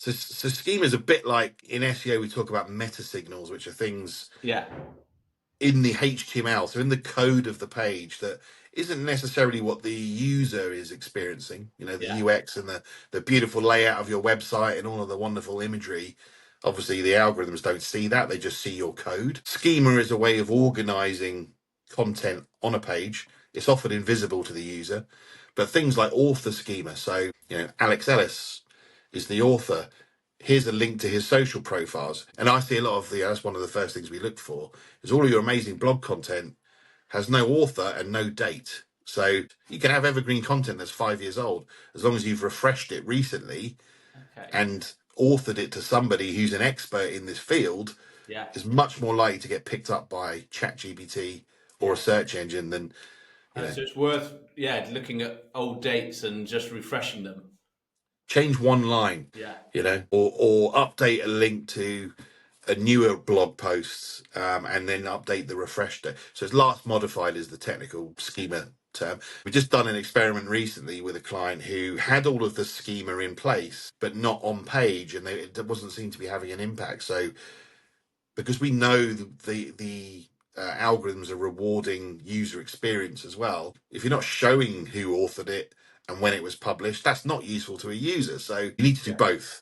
So schema is a bit like in SEO, we talk about meta signals, which are things Yeah. in the HTML, so in the code of the page that isn't necessarily what the user is experiencing. You know, the Yeah. UX and the beautiful layout of your website and all of the wonderful imagery. Obviously, the algorithms don't see that; they just see your code. Schema is a way of organizing content on a page. It's often invisible to the user, but things like author schema. So, you know, Alex Ellis is the author. Here's a link to his social profiles, and I see a lot of that's one of the first things we look for is all of your amazing blog content has no author and no date. So you can have evergreen content that's 5 years old as long as you've refreshed it recently Okay. and authored it to somebody who's an expert in this field, Yeah. is much more likely to get picked up by ChatGPT or a Yeah. search engine than, you know, So it's worth, looking at old dates and just refreshing them. change one line, Yeah. you know, or update a link to a newer blog post, and then update the refresh date. So it's last modified is the technical schema term. We've just done an experiment recently with a client who had all of the schema in place, but not on page, and it wasn't seem to be having an impact. So because we know the algorithms are rewarding user experience as well. If you're not showing who authored it and when it was published, that's not useful to a user. So you need to do Yeah. both.